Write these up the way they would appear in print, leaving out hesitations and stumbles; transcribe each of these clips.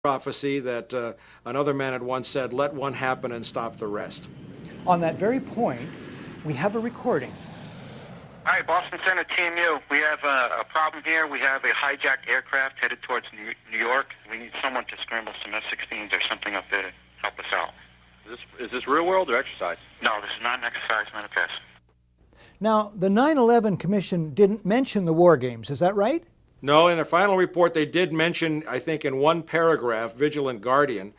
prophecy that another man had once said, let one happen and stop the rest. On that very point, we have a recording. Hi, Boston Center, TMU. We have a problem here. We have a hijacked aircraft headed towards New York. We need someone to scramble some F-16s or something up there to help us out. Is this real world or exercise? No, this is not an exercise, not a test. Now, the 9/11 Commission didn't mention the war games, is that right? No, in their final report they did mention, I think in one paragraph, Vigilant Guardian,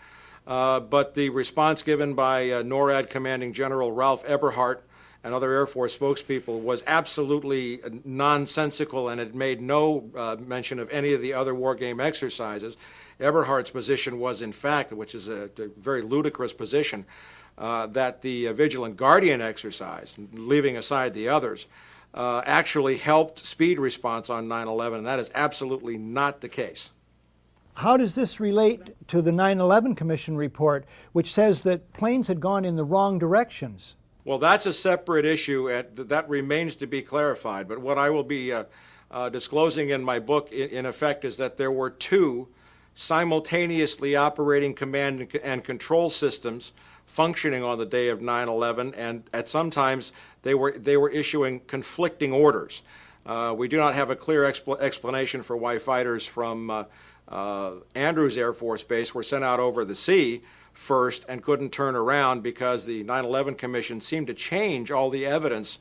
but the response given by NORAD Commanding General Ralph Eberhart and other Air Force spokespeople was absolutely nonsensical, and it made no mention of any of the other war game exercises. Eberhart's position was, in fact, which is a very ludicrous position, that the Vigilant Guardian exercise, leaving aside the others, actually helped speed response on 9/11, and that is absolutely not the case. How does this relate to the 9/11 Commission report, which says that planes had gone in the wrong directions? Well, that's a separate issue, and that remains to be clarified. But what I will be disclosing in my book, in effect, is that there were two simultaneously operating command and control systems functioning on the day of 9/11, and at sometimes they were issuing conflicting orders. We do not have a clear explanation for why fighters from Andrews Air Force Base were sent out over the sea first and couldn't turn around, because the 9/11 Commission seemed to change all the evidence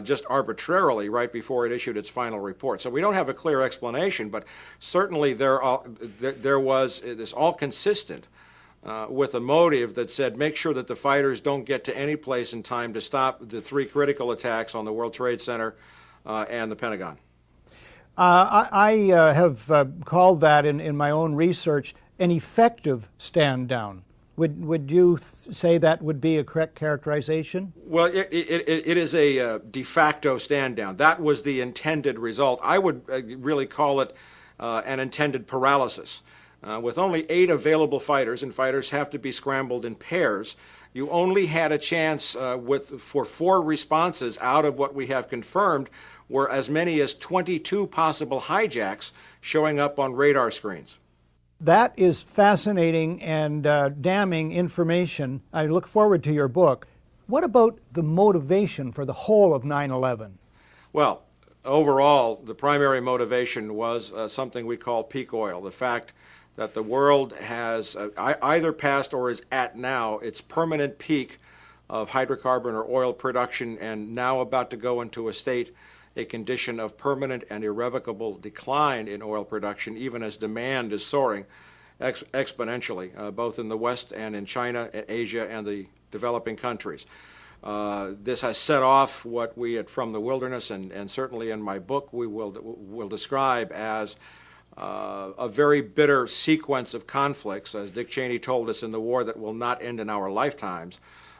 just arbitrarily right before it issued its final report. So we don't have a clear explanation, but certainly there was this all consistent with a motive that said make sure that the fighters don't get to any place in time to stop the three critical attacks on the World Trade Center and the Pentagon. I have called that in my own research an effective stand down. Would you say that would be a correct characterization? Well, it is a de facto stand down. That was the intended result. I would really call it an intended paralysis. With only 8 available fighters, and fighters have to be scrambled in pairs, you only had a chance for 4 responses out of what we have confirmed were as many as 22 possible hijacks showing up on radar screens. That is fascinating and damning information. I look forward to your book. What about the motivation for the whole of 9/11? Well, overall, the primary motivation was something we call peak oil, the fact that the world has either passed or is at now its permanent peak of hydrocarbon or oil production, and now about to go into a condition of permanent and irrevocable decline in oil production, even as demand is soaring exponentially, both in the West and in China, Asia, and the developing countries. This has set off what we from the wilderness, and certainly in my book we will describe as a very bitter sequence of conflicts, as Dick Cheney told us in the war that will not end in our lifetimes,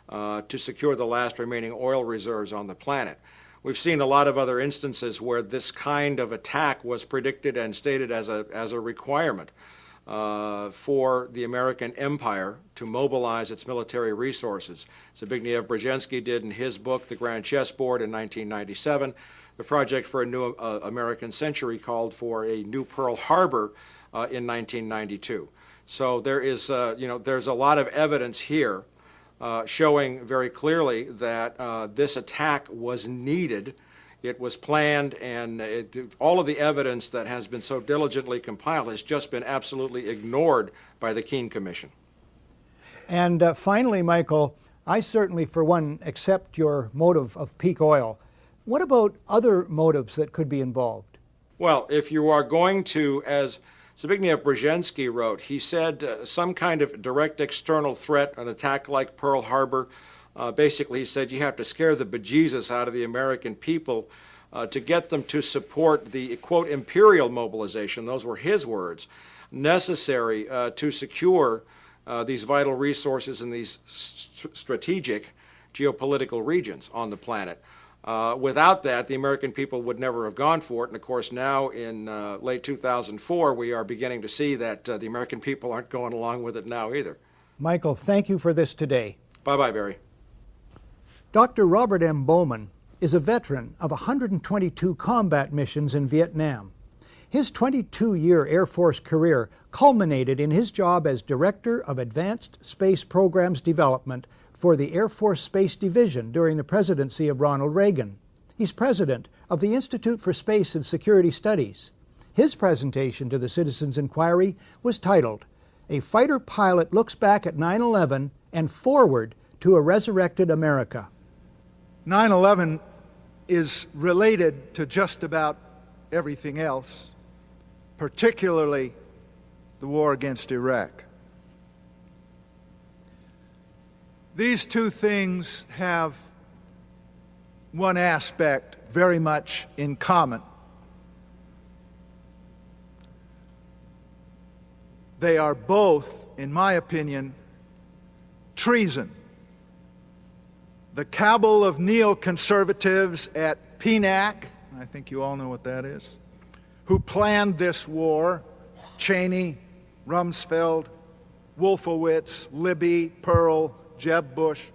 to secure the last remaining oil reserves on the planet. We've seen a lot of other instances where this kind of attack was predicted and stated as a requirement for the American empire to mobilize its military resources. Zbigniew Brzezinski did in his book, The Grand Chessboard, in 1997. The Project for a New American Century called for a new Pearl Harbor in 1992. So there is, there's a lot of evidence here showing very clearly that this attack was needed. It was planned, and all of the evidence that has been so diligently compiled has just been absolutely ignored by the Keane Commission. And finally, Michael, I certainly, for one, accept your motive of peak oil. What about other motives that could be involved? Well, if you are going to, as Zbigniew Brzezinski wrote, he said some kind of direct external threat, an attack like Pearl Harbor. Basically, he said you have to scare the bejesus out of the American people to get them to support the, quote, imperial mobilization, those were his words, necessary to secure these vital resources in these strategic geopolitical regions on the planet. Without that, the American people would never have gone for it. And of course, now in late 2004, we are beginning to see that the American people aren't going along with it now either. Michael, thank you for this today. Bye-bye, Barry. Dr. Robert M. Bowman is a veteran of 122 combat missions in Vietnam. His 22-year Air Force career culminated in his job as Director of Advanced Space Programs Development for the Air Force Space Division during the presidency of Ronald Reagan. He's president of the Institute for Space and Security Studies. His presentation to the Citizens Inquiry was titled, "A Fighter Pilot Looks Back at 9/11 and Forward to a Resurrected America." 9/11 is related to just about everything else, particularly the war against Iraq. These two things have one aspect very much in common. They are both, in my opinion, treason. The cabal of neoconservatives at PNAC, I think you all know what that is, who planned this war, Cheney, Rumsfeld, Wolfowitz, Libby, Pearl, Jeb Bush,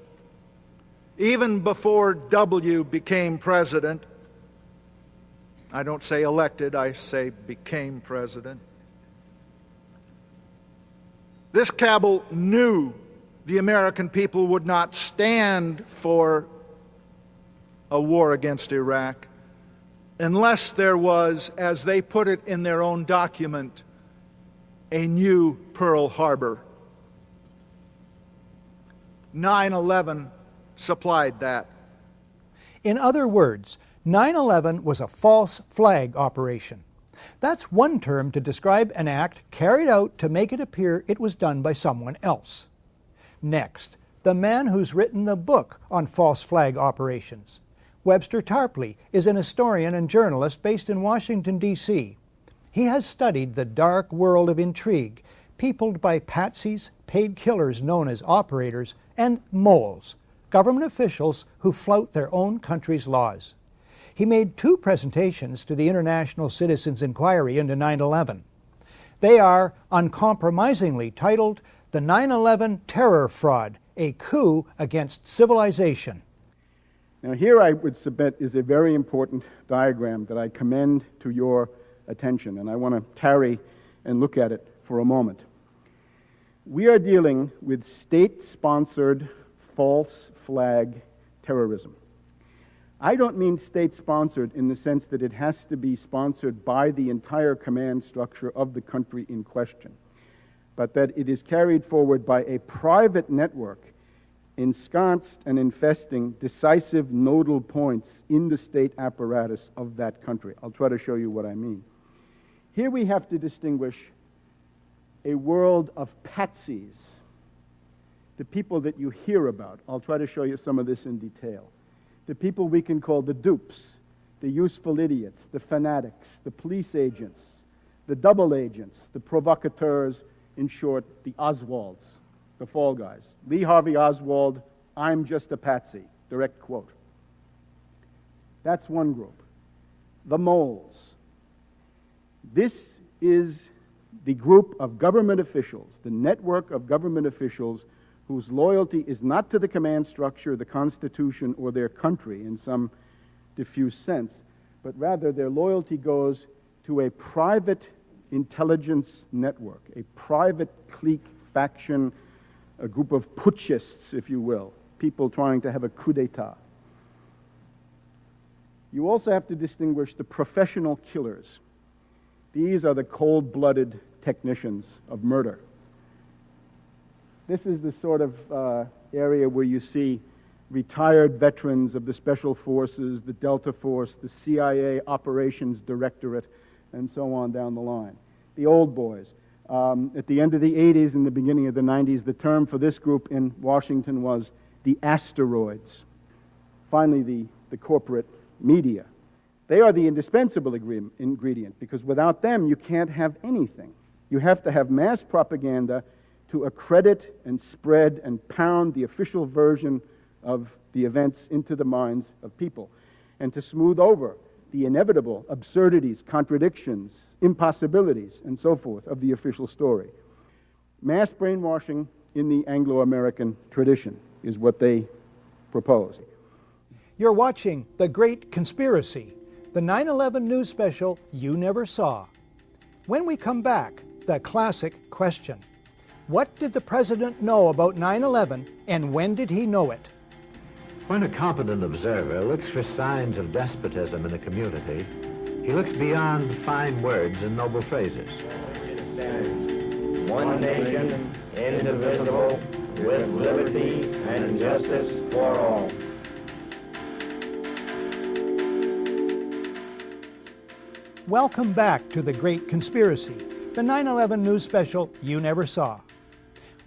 even before W became president. I don't say elected, I say became president. This cabal knew the American people would not stand for a war against Iraq unless there was, as they put it in their own document, a new Pearl Harbor. 9/11 supplied that. In other words, 9/11 was a false flag operation. That's one term to describe an act carried out to make it appear it was done by someone else. Next, the man who's written the book on false flag operations. Webster Tarpley is an historian and journalist based in Washington, D.C. He has studied the dark world of intrigue, peopled by patsies, paid killers known as operators, and moles, government officials who flout their own country's laws. He made 2 presentations to the International Citizens Inquiry into 9/11. They are uncompromisingly titled "The 9/11 Terror Fraud, a Coup Against Civilization." Now here I would submit is a very important diagram that I commend to your attention, and I want to tarry and look at it for a moment. We are dealing with state-sponsored false flag terrorism. I don't mean state-sponsored in the sense that it has to be sponsored by the entire command structure of the country in question, but that it is carried forward by a private network ensconced and infesting decisive nodal points in the state apparatus of that country. I'll try to show you what I mean. Here we have to distinguish a world of patsies, the people that you hear about. I'll try to show you some of this in detail. The people we can call the dupes, the useful idiots, the fanatics, the police agents, the double agents, the provocateurs, in short, the Oswalds, the fall guys. Lee Harvey Oswald, "I'm just a patsy," direct quote. That's one group. The moles. This is the group of government officials, the network of government officials whose loyalty is not to the command structure, the Constitution, or their country in some diffuse sense, but rather their loyalty goes to a private intelligence network, a private clique, faction, a group of putschists, if you will, people trying to have a coup d'etat. You also have to distinguish the professional killers. These are the cold-blooded technicians of murder. This is the sort of area where you see retired veterans of the Special Forces, the Delta Force, the CIA Operations Directorate, and so on down the line. The old boys. At the end of the 80s and the beginning of the 90s, the term for this group in Washington was the asteroids. Finally, the corporate media. They are the indispensable ingredient, because without them, you can't have anything. You have to have mass propaganda to accredit and spread and pound the official version of the events into the minds of people, and to smooth over the inevitable absurdities, contradictions, impossibilities, and so forth of the official story. Mass brainwashing in the Anglo-American tradition is what they propose. You're watching The Great Conspiracy, the 9/11 news special you never saw. When we come back, the classic question. What did the President know about 9/11 and when did he know it? When a competent observer looks for signs of despotism in a community, he looks beyond fine words and noble phrases. One nation, indivisible, with liberty and justice for all. Welcome back to The Great Conspiracy, the 9/11 news special you never saw.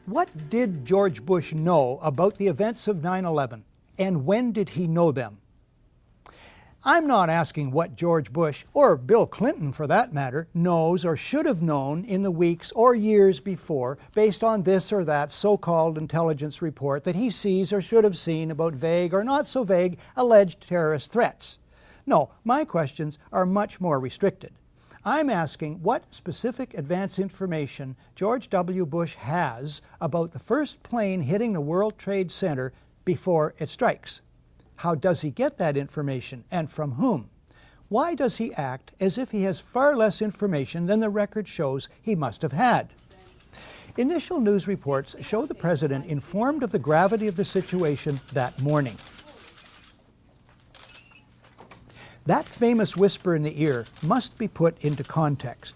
What did George Bush know about the events of 9/11, and when did he know them? I'm not asking what George Bush, or Bill Clinton for that matter, knows or should have known in the weeks or years before based on this or that so-called intelligence report that he sees or should have seen about vague or not so vague alleged terrorist threats. No, my questions are much more restricted. I'm asking what specific advance information George W. Bush has about the first plane hitting the World Trade Center before it strikes. How does he get that information and from whom? Why does he act as if he has far less information than the record shows he must have had? Initial news reports show the President informed of the gravity of the situation that morning. That famous whisper in the ear must be put into context.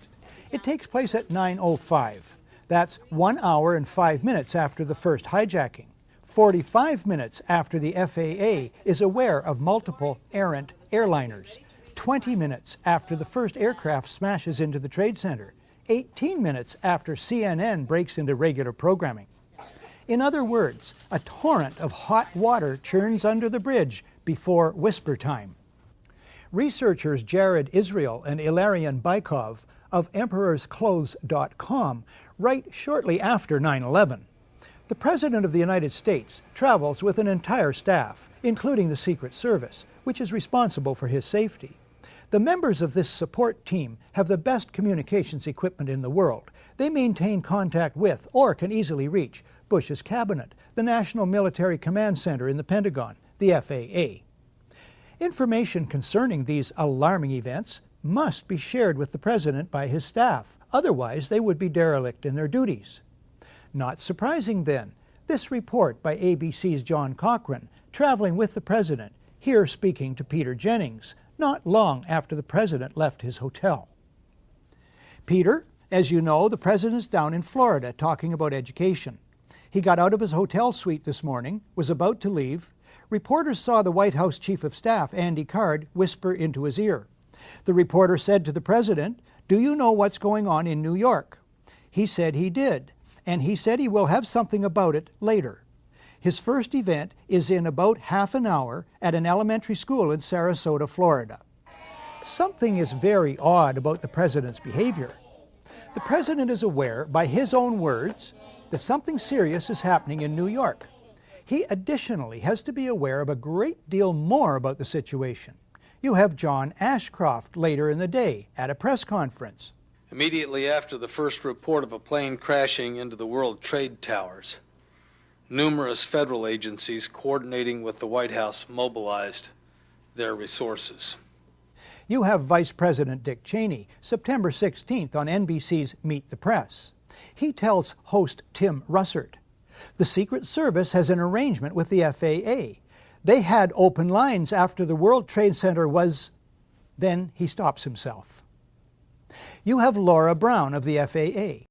It takes place at 9:05. That's 1 hour and 5 minutes after the first hijacking. 45 minutes after the FAA is aware of multiple errant airliners. 20 minutes after the first aircraft smashes into the Trade Center. 18 minutes after CNN breaks into regular programming. In other words, a torrent of hot water churns under the bridge before whisper time. Researchers Jared Israel and Ilarion Bykov of EmperorsClothes.com write shortly after 9/11. The President of the United States travels with an entire staff, including the Secret Service, which is responsible for his safety. The members of this support team have the best communications equipment in the world. They maintain contact with, or can easily reach, Bush's cabinet, the National Military Command Center in the Pentagon, the FAA. Information concerning these alarming events must be shared with the President by his staff, otherwise they would be derelict in their duties. Not surprising then, this report by ABC's John Cochrane, traveling with the President, here speaking to Peter Jennings, not long after the President left his hotel. Peter, as you know, the President is down in Florida talking about education. He got out of his hotel suite this morning, was about to leave. Reporters saw the White House Chief of Staff, Andy Card, whisper into his ear. The reporter said to the President, "Do you know what's going on in New York?" He said he did, and he said he will have something about it later. His first event is in about half an hour at an elementary school in Sarasota, Florida. Something is very odd about the President's behavior. The President is aware, by his own words, that something serious is happening in New York. He additionally has to be aware of a great deal more about the situation. You have John Ashcroft later in the day at a press conference. Immediately after the first report of a plane crashing into the World Trade Towers, numerous federal agencies coordinating with the White House mobilized their resources. You have Vice President Dick Cheney, September 16th on NBC's Meet the Press. He tells host Tim Russert, the Secret Service has an arrangement with the FAA. They had open lines after the World Trade Center was... Then he stops himself. You have Laura Brown of the FAA.